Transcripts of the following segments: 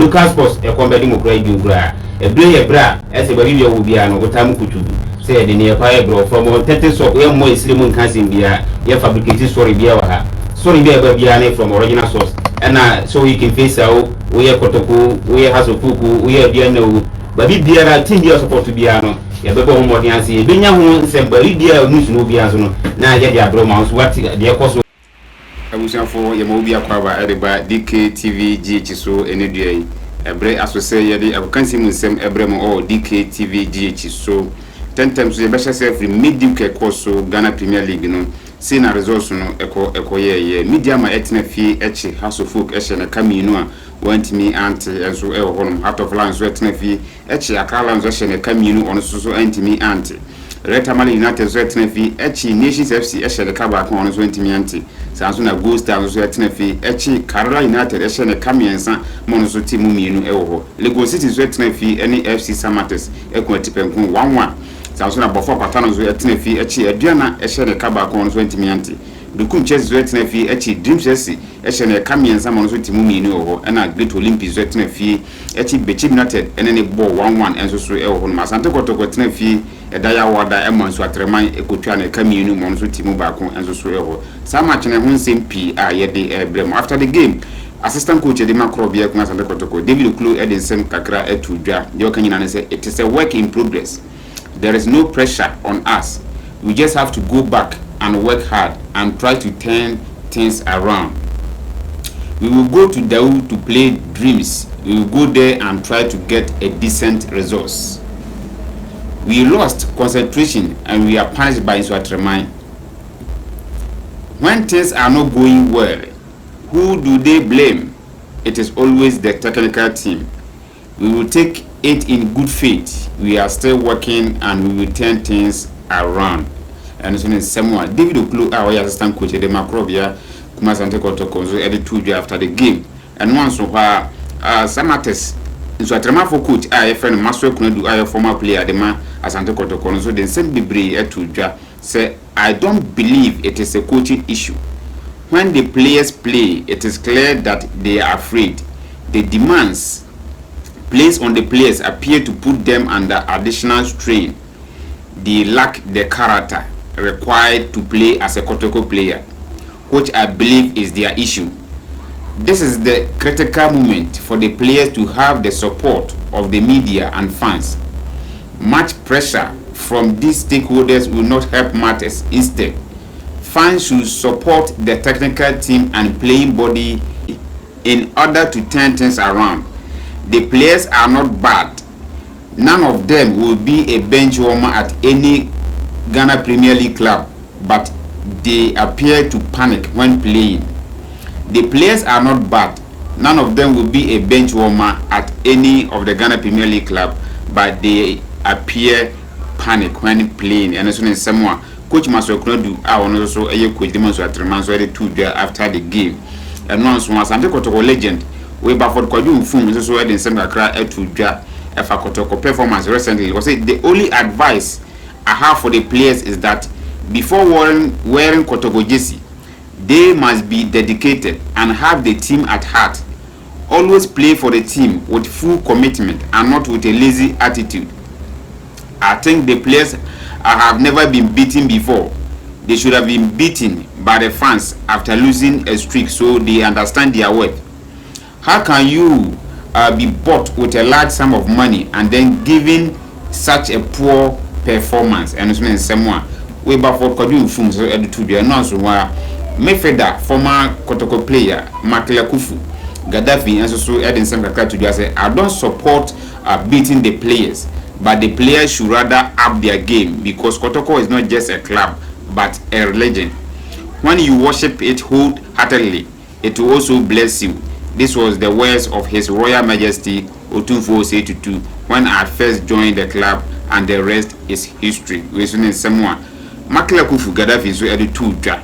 local sports e ko mbedi mo kura bi kura e bre bra e se bari will be an otam kutu say the near fire bro from 30 so we more islim nkansin bia ye fabricate story bia wa ha story bia bia from original source and so you can face out we Kotoko we Hasofuku we bia no babi bia team bia support bia no ye bebe mo modern ase e benya ho nsem bari bia news no bia so no na ye dia bro ma so what dia koso abusiafo ye mo bia kwa ba edeba DKTV Ejisu enedua ebre asose ye de abukansi mu nsem ebre mo DKTV Ejisu 10 times ye besha se free medium ke koso Ghana Premier League no see na results no eko ye media ma etna fi echi Hasofuk ehye na kaminu a want me anti enso e honum heart of lands etna fi echi akala nso ehye na kaminu ono so anti me anti Retamale United so etna fi echi Nations FC ehye na kaba kan ono so anti me anti sanso na Gold Stars so etna fi echi Karara United ehye na kamiensa mono so timu mienu e ho Lagos City so etna fi any FC Samates eko atipenkun 1-1 sanso na bofo kwatano zo etna fi echi aduana ehye ne kaba kon so ntimi ante dukum chess zo etna fi echi Dreams FC ehye ne kamiensa mo so timu mienu ho na Great Olympics zo etna fi echi Bechi United ene ne ball 1-1 enso so e ho no Asante Kotoko etna fi edaya wada emanso atreman ekotwa ne kamienu mo so timu ba kon enso so e ho sama chene ho nsem a ye de ebrem after the game assistant coach de Makrobia kun Asante Kotoko David Oklo edensem kakra etudwa de okanyina ne say it is a work in progress. There is no pressure on us. We just have to go back and work hard and try to turn things around. We will go to Daou to play Dreams. We will go there and try to get a decent results. We lost concentration and we are punished by Nswatremai. When things are not going well, who do they blame? It is always the technical team. We will take it in good faith. We are still working and we will turn things around. And so in Asamoah, David Oklo, our assistant coach, the Makrobia, Asante Kotoko, so edit 2 after the game. And once so Samates, so a for coach, I friend Master Kuno, I former player, the man Asante Kotoko, so then send Bibri at 2 say, I don't believe it is a coaching issue. When the players play, it is clear that they are afraid. The demands placed on the players appear to put them under additional strain. They lack the character required to play as a Kotoko player, which I believe is their issue. This is the critical moment for the players to have the support of the media and fans. Much pressure from these stakeholders will not help matters. Instead, fans should support the technical team and playing body in order to turn things around. The players are not bad. None of them will be a bench warmer at any Ghana Premier League club, but they appear to panic when playing. The players are not bad. None of them will be a bench warmer at any of the Ghana Premier League club, but they appear panic when playing. And as soon as someone coach Masokrodu, I want also a coach Demonso at Remanso 2 after the game. And once Asante Kotoko legend. We Baford Kwaju Fum is also in some cry to Dra Kotoko performance recently. Was it the only advice I have for the players is that before wearing Kotoko jersey, they must be dedicated and have the team at heart. Always play for the team with full commitment and not with a lazy attitude. I think the players have never been beaten before. They should have been beaten by the fans after losing a streak, so they understand their worth. How can you be bought with a large sum of money and then given such a poor performance? And it's mean someone we Baford Kwaju Fum so edited the announce where Mefeda former Kotoko player Makila Kufu Gaddafi and so Edin Semkaka to just say I don't support beating the players, but the players should rather up their game because Kotoko is not just a club but a religion. When you worship it wholeheartedly, it will also bless you. This was the words of His Royal Majesty Otunfo Setutu when I first joined the club, and the rest is history. We soon in someone Makila Kufu Gaddafi so edited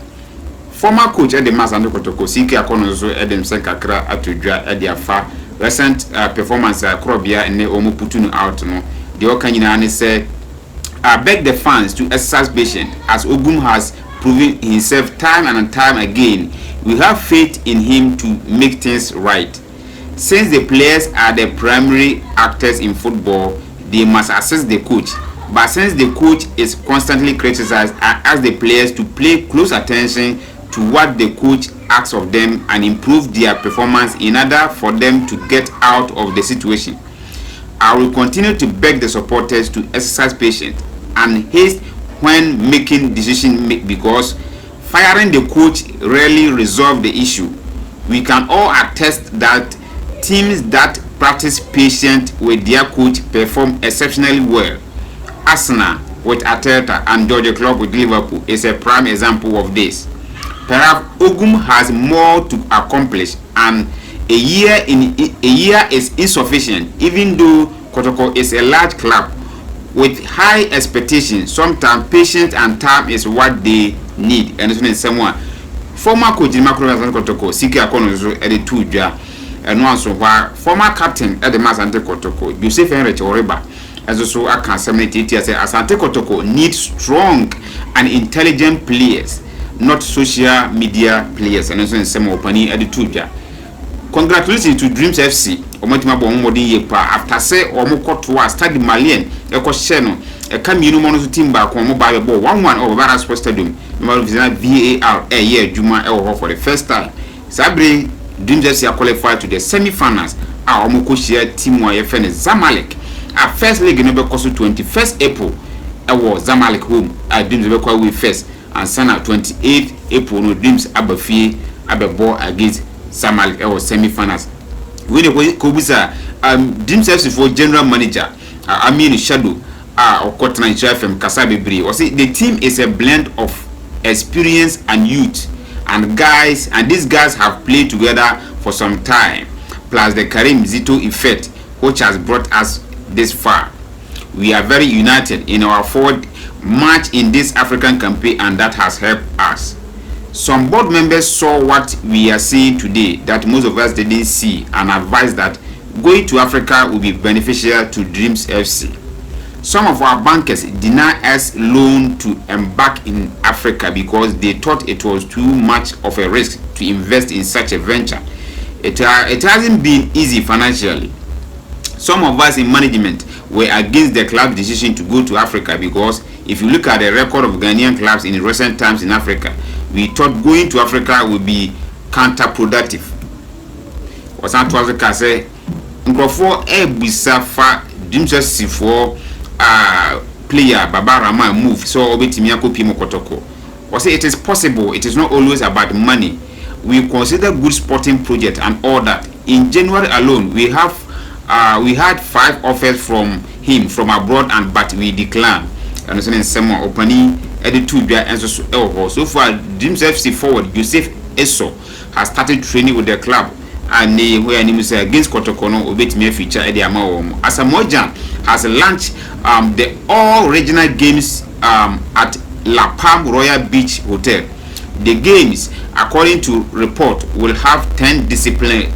former coach at the Asante Kotoko Siki Akono so Edem Senkakra atudra at their far recent performance Krobia and Omo Putunu out no. The Okanyina said, I beg the fans to exercise patience as Ogum has proven himself time and time again. We have faith in him to make things right. Since the players are the primary actors in football, they must assist the coach. But since the coach is constantly criticized, I ask the players to pay close attention to what the coach asks of them and improve their performance in order for them to get out of the situation. I will continue to beg the supporters to exercise patience and haste when making decisions because firing the coach rarely resolves the issue. We can all attest that teams that practice patience with their coach perform exceptionally well. Arsenal with Arteta and Georgia Club with Liverpool is a prime example of this. Perhaps Ogum has more to accomplish, and a year is insufficient, even though Kotoko is a large club with high expectations. Sometimes patience and time is what they need. And it's someone former coach in Asante Kotoko, Siki Akono at 2 Dwa, and also former captain at the Asante Kotoko, Joseph Henry Oriba. As also I can say Asante Kotoko needs strong and intelligent players, not social media players. And also in some opening at the 2 Dwa. Congratulations to Dreams FC. Omotima bo modern ye pa after say omo to start the Malian e ko share no e ka mienu mo no team ba ko mo ba be ball 1-1 over Barra Sports Stadium. No visit VAR year juma e wo for the first time. Sabre Dreams FC are qualified to the semi-finals. A omo ko share team wa ye fe Zamalek. A first league no be ko so 21st April e wo Zamalek home. A Dreams be ko we first and sana 28th April no Dreams abafie abebo against Zamalek e wo semi-finals. When the Kobisa Dreams FC for general manager Amin Shadow or Kotna FM Kasabe Bri or say the team is a blend of experience and youth and these guys have played together for some time, plus the Karim Zito effect which has brought us this far. We are very united in our forward march in this African campaign, and that has helped us. Some board members saw what we are seeing today that most of us didn't see and advised that going to Africa will be beneficial to Dreams FC. Some of our bankers denied us loan to embark in Africa because they thought it was too much of a risk to invest in such a venture. It hasn't been easy financially. Some of us in management were against the club's decision to go to Africa because if you look at the record of Ghanaian clubs in recent times in Africa, we thought going to Africa would be counterproductive. Wasan to Africa say, Nkrofo bisafa Dreams FC for player Baba Rama move so obetimi akopi mo Kotoko. We say it is possible. It is not always about money. We consider good sporting project and all that. In January alone, we had 5 offers from him from abroad, but we declined. And so in Asamoah opening at 2 Dwa and so far Dreams FC forward Joseph Eso has started training with the club, and where he was against Kotoko no obetimi feature at the Asamoah has launched the all regional games at La Palm Royal Beach Hotel. The games, according to report, will have 10 disciplines.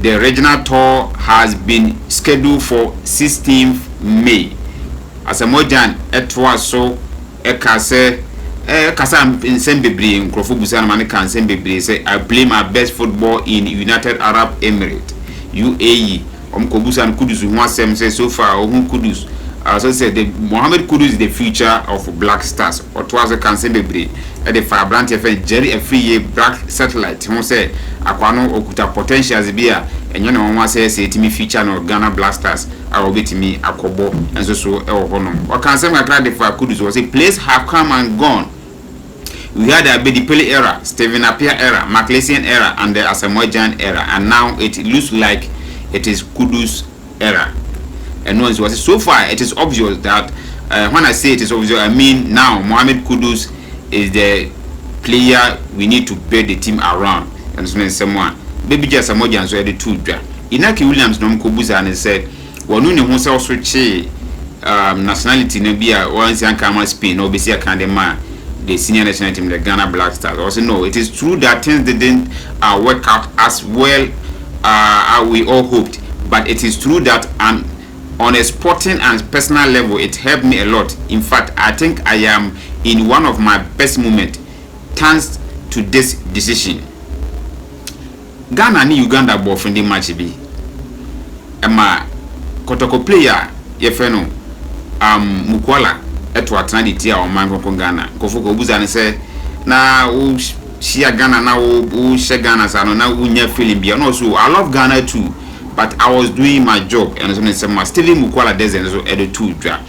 The regional tour has been scheduled for 16th May. Asamoah etwa so kasa nsembebri nkrofo busan man kan nsembebri say I play my best football in United Arab Emirates UAE. Kobusan Kudus who asem say so far ohun Kudus so said the Mohammed Kudus is the future of Black Stars or twas a can celebrate at the Fabrant FN Jerry FA Black Satellite who say akwano okuta potentials bia and you know one say timi feature no Ghana Black Stars I will be me akobo and so hono or can say my cry the Kudus was a place have come and gone. We had the Bedipele era, Stephen Appiah era, Maclesian era, and the Asamoah era, and now it looks like it is Kudus era. And once was so far, it is obvious that when I say it is obvious, I mean now Mohammed Kudus is the player we need to build the team around. And so someone, baby just Asamoah so the 2 Dwa. Inaki Williams no Kobuza and said, "Wanu ne ho se osweche nationality no bia once Yankama Spain no be see akandema the senior national team the Ghana Black Stars." Also no, it is true that things didn't work out as well we all hoped, but it is true that on a sporting and personal level it helped me a lot. In fact, I think I am in one of my best moments thanks to this decision. Ghana ni Uganda ball friendly match bi. Ema Kotoko player ye fe no Mukwala eto atena de tia o man ko Ghana. Kofo ko buza ne se na wo shia Ghana na wo she Ghana sa no na wo nya feeling bia. No so I love Ghana too, but I was doing my job and so say Steven Mukwala desert so edo two dra.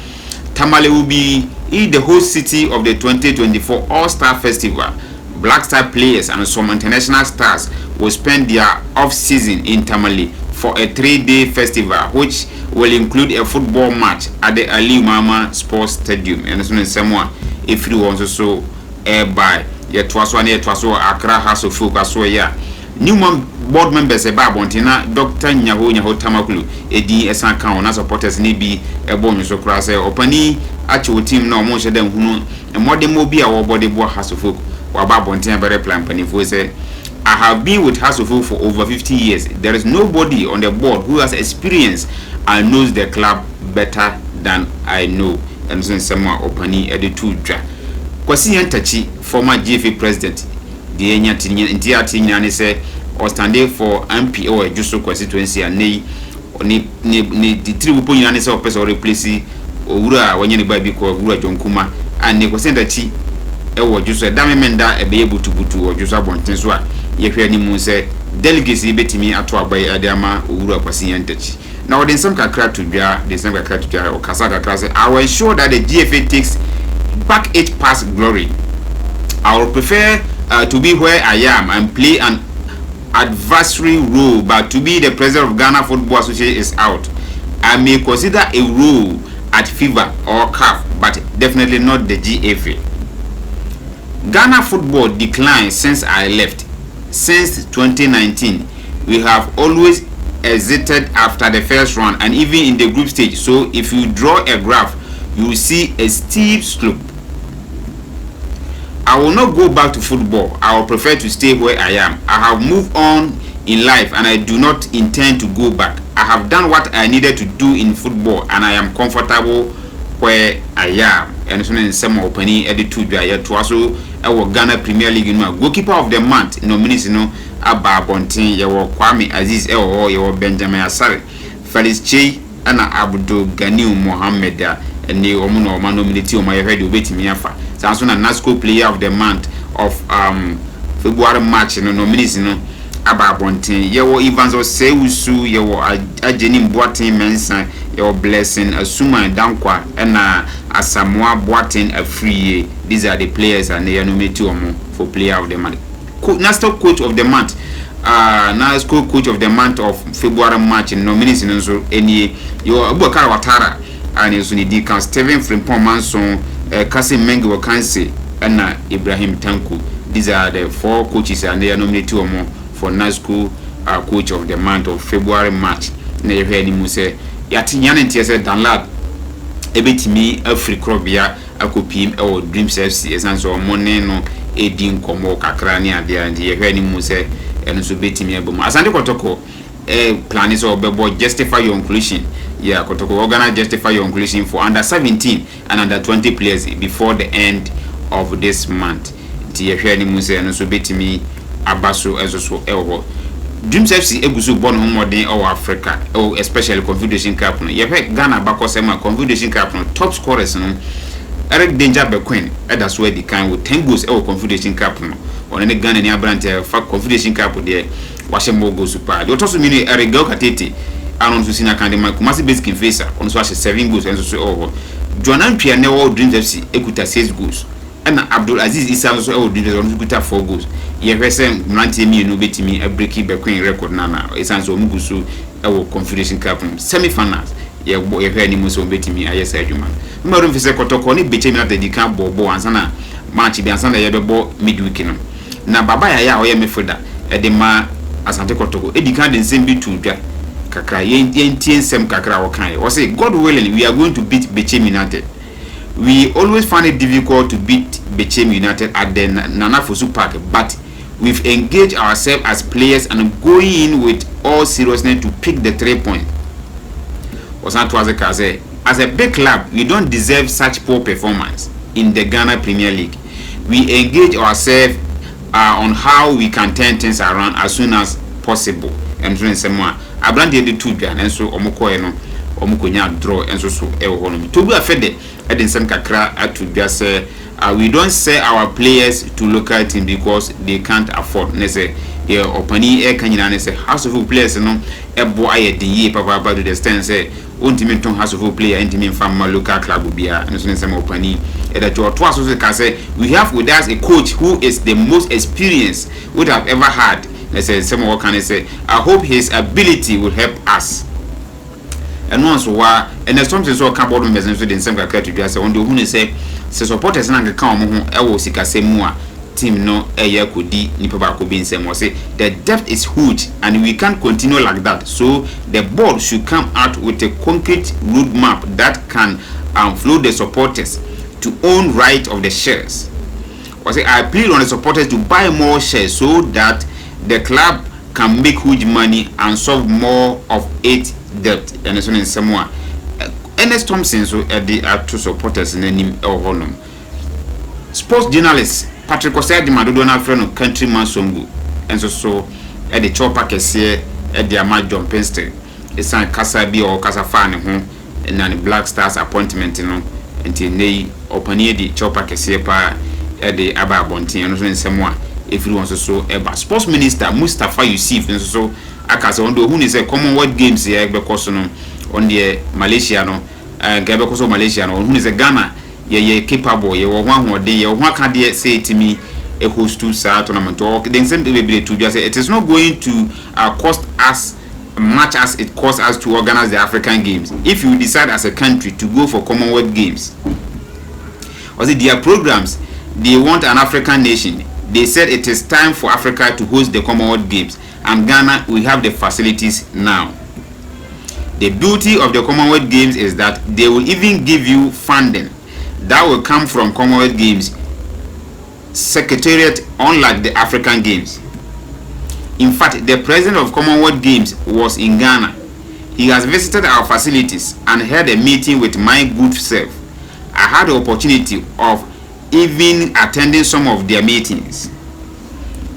Tamale will be in the host city of the 2024 All-Star Festival. Black Star players and some international stars will spend their off-season in Tamale for a 3-day festival, which will include a football match at the Ali Mama Sports Stadium. And so Asamoah, if you want so by your Twaso Accra House of Folk as well. New board members about Bontina, Dr. Nyaho Tamakulu, Edi Esanka, and supporters need a bonus of class opani actual team no more than who and more than mobile our body boy House of Folk or about Bontina very plan penny for say. I have been with House of Folk for over 50 years. There is nobody on the board who has experience and knows the club better than I know. And so someone opani Eddie Tudra. Kwesi Nyantakyi, former GFA president. The entire team say or standing for MP or Ejisu constituency and the three people in say person or replace Ura when you buy because Ura John Kuma and they send that chi Ejisu Damemenda be able to go to or just abontin so ye hwe ni mu say delegacy betimi ato abai adama Ura Kwesi Nyantakyi. Now then some kakra to bia or kasa kakra say I will ensure that the GFA takes back its past glory. I will prefer to be where I am and play an adversary role, but to be the president of Ghana Football Association is out. I may consider a role at FIFA or CAF, but definitely not the GFA. Ghana football declined since I left. Since 2019, we have always exited after the first round and even in the group stage. So if you draw a graph, you will see a steep slope. I will not go back to football. I will prefer to stay where I am. I have moved on in life and I do not intend to go back. I have done what I needed to do in football and I am comfortable where I am. And so in some opening edit to be also our Ghana Premier League goalkeeper of the month nominees Abba Bontin, your Kwame Aziz or your Benjamin Asare, Felix Che and Abdul Ganiu Mohammed and the Omono nominati on my head wait me afa. Samson and NASCO player of the month of February March nominees Abba Bontin, your Evans or Seusu, your Ajenim Boatin Mensa, your blessing Asuma and Dankwa and Asamoah Boatin a free. These are the players and they are nominated for player of the month. NASCO coach of the month. NASCO coach of the month of February March in nominees in so any your Abubakar Watara and Sunidi can Steven Frimpong Manson, Kasim Mengi Wakansi and Ibrahim Tanku. These are the four coaches and they are nominated for NASCO coach of the month of February March. Na you hear him say Yatinyan and TSA Danlad ebetimi Afri Krobia akopim or Dreams FC and so money no edin komo kakra ne ade and you hear him say and so betimi abom. Asante Kotoko plan is or justify your inclusion. Yeah, Kotoko organize justify your inclusion for under 17 and under 20 players before the end of this month. You hear him say and so betimi abaso ezo elho. Dreams FC egusu born homodin or Africa or especially Confederation Cup no. You hear Ghana bakosema Confederation Cup no top scorers no. Eric Danger Bequin that's where the kind with 10 goals or Confederation Cup no. On any Ghana ni abrante fact Confederation Cup there Washington goals super. You also mean Eric Galkatete and on to sina kan de Kumasi basic in face on so 7 goals and so oh. Joanan Pierre no Dreams FC ekuta 6 goals. And Abdul Aziz Isa also Dreams on ekuta 4 goals. Ye person mrantie mi no betimi a breaking Bequin record nana esanso mugusu e Confederation Cup semi-finals. Ye hwe ni muso betimi ayesa adwuma. Mmaru mfise Kotoko ni betimi na the camp bobo ansana match bi ansana ye bebo midweek no. Na baba ya o ye mefoda e de ma Asante Kotoko e di kan de nsem bi tudwa kakra ye ntie nsem kakra wo kan. O say God willing we are going to beat Bechem United. We always find it difficult to beat Bechem United at the Nana Fosu Park, but we've engaged ourselves as players and going in with all seriousness to pick the 3 points. As a big club, we don't deserve such poor performance in the Ghana Premier League. We engage ourselves on how we can turn things around as soon as possible and so nsɛm a abrande de tu dwa nanso omokoe no omokonya draw enso so e wo no to bu afede e de nsɛm kakra atu dwa sɛ we don't sell our players to local team because they can't afford ne say opani e kanyina ne say house of players no ebo aye de yi papa to the stand say ontimi ton house of player entimi fam local club bia no so ne say opani e da to aso so ka say we have with us a coach who is the most experienced we have ever had. Let's say some what can I say I hope his ability will help us. And once wa and there's something so can board members so the same kakra to do say on the who say supporters na nka omo ho e wo sikasemu a team no eye kodi nipa ba ko bi nsem wo say the depth is huge and we can't continue like that, so the board should come out with a concrete roadmap that can flow the supporters to own right of the shares. I say I appeal on the supporters to buy more shares so that the club can make huge money and solve more of its debt. And so in Asamoah, Ernest Thompson so the two supporters in the name of Honum. Sports journalist Patrick Osei Madodo na friend of countryman Songo, and so at the chopper kese at the Ahmad John Penster. It's a Kasa bi or Kasa fan home and then Black Stars appointment no until they open the chopper kese pa at the Aba Bonti and so in Asamoah. If you want to so eba sports minister Mustafa Yusuf and so akasa on do who is a Commonwealth Games here because no on the Malaysia no because of Malaysia no who is a Ghana ye capable ye one who dey ye one can dey say to me a host to sa tournament or then send be to just say it is not going to cost us much as it costs us to organize the African Games if you decide as a country to go for Commonwealth Games. Was it their programs they want an African nation. They said it is time for Africa to host the Commonwealth Games, and Ghana will have the facilities now. The beauty of the Commonwealth Games is that they will even give you funding that will come from Commonwealth Games Secretariat, unlike the African Games. In fact, the president of Commonwealth Games was in Ghana. He has visited our facilities and held a meeting with my good self. I had the opportunity of even attending some of their meetings.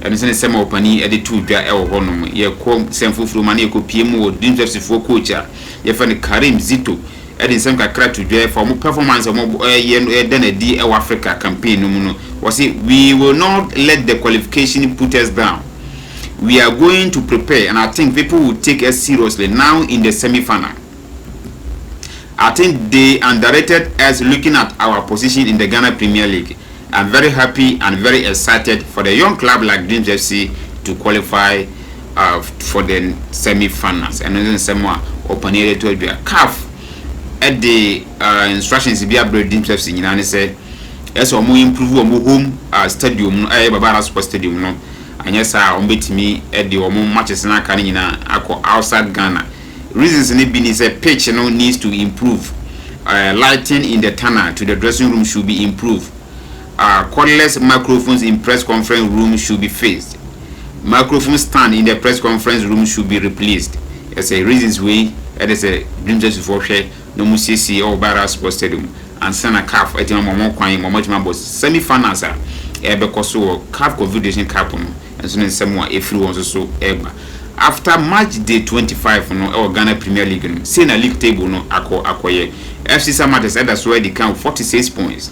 And since some opani at the two dra el honum, ye come semfu from mani ko PMO, Gyan'S for coach, ye find Karim Zito, and in some crack to dra for more performance of more than a D Africa campaign. Was it we will not let the qualification put us down. We are going to prepare, and I think people will take us seriously now in the semi-final. I think they underrated us looking at our position in the Ghana Premier League. I'm very happy and very excited for the young club like Gyan'S FC to qualify for the semi-finals. And then Asamoah opened to a calf at the instructions be upgrade Gyan'S FC. You know, say as we improve our home stadium, Babara Sports Stadium, no, and yes, I bet me at the matches na kanina outside Ghana. Reasons in it being is a pitch needs to improve. Lighting in the tunnel to the dressing room should be improved. Cordless microphones in press conference room should be fixed. Microphone stand in the press conference room should be replaced. As a reasons way, it is a Gyan'S for share no musisi or Barra Sports Stadium and send a calf at your mom crying or much members semi-finals because so calf confederation cap and so Asamoah if you want so ever. After March day 25 no Ghana Premier League say na league table no akoye FC Samatta said that's where they count 46 points.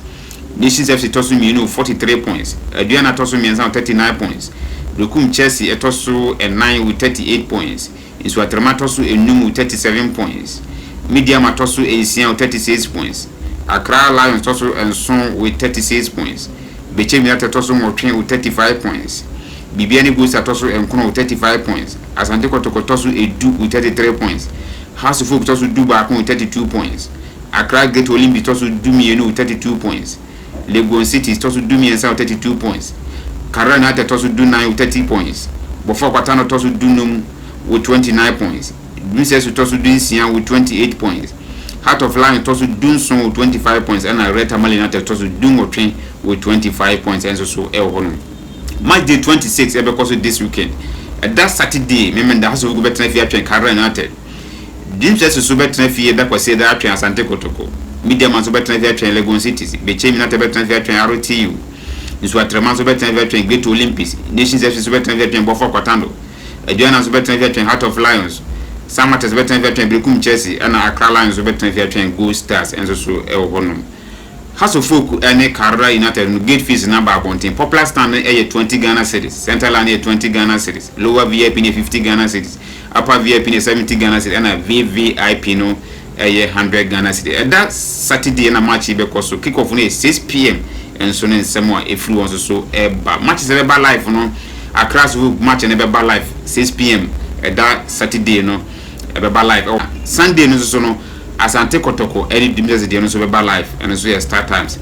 Nations FC tosu mienu 43 points. Aduana tosu mienza 39 points. Lukum Chelsea etosu 9 with 38 points. Nswatrama tosu enum with 37 points. Mediama tosu Asian with 36 points. Accra Lions tosu enson with 36 points. Beche United tosu Motwen with 35 points. Bibiani Bulls atosu enkono with 35 points. Asante Kotoko tosu edu with 33 points. House of Folk tosu du baako with 32 points. Accra Great Olympic tosu du mienu with 32 points. Legon City tosu du miensa with 32 points. Kara United tosu du 9 with 30 points. Bofo Kwatano tosu du num with 29 points. Gyan'S tosu du nsia with 28 points. Heart of Lion tosu du nson with 25 points. And Red Tamale United tosu du ngotwen with 25 points. And so el honum. Match day 26 because this weekend. That Saturday, remember the house of Gobert Fiat Kara United. Gyan'S is Super Traffic that was said that Asante Kotoko. Media man Super Traffic Legon Cities. Became United Traffic RTU. This was Treman Super Traffic Great Olympics. Nations FC Super Traffic Bofo Kwatando. Gyan'S better between Heart of Lions. Samatas better between Brekum Chelsea and Accra Lions better between Gold Stars and so Elhonum. House of Folk any Carra United gate fees number abonting. Popular standard 20 Ghana cedis, Central Line 20 Ghana cedis, lower VIP 50 Ghana cedis, upper VIP 70 Ghana cedis, and a VVIP no 100 Ghana cedis. And that Saturday and a match because so kick off on 6 p.m. and so then Asamoah if you want so match is ever live no across match and ever live 6 p.m. that Saturday no ever live. Sunday no so no Asante Kotoko any dimmes the no so ever live and so start times.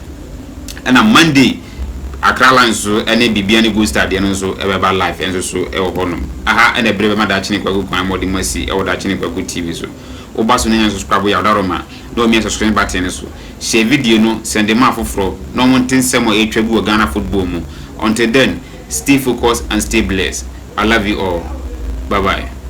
And on Monday Accra Lions so any bibiani go start no so ever live and so honum. Aha and a brave man that chini kwagu kwan modi mercy or that chini kwagu TV so. Oba so na subscribe ya daroma do me subscribe button so. Share video no send them out for no one thing some more attribute Ghana football mo. Until then, stay focused and stay blessed. I love you all. Bye bye.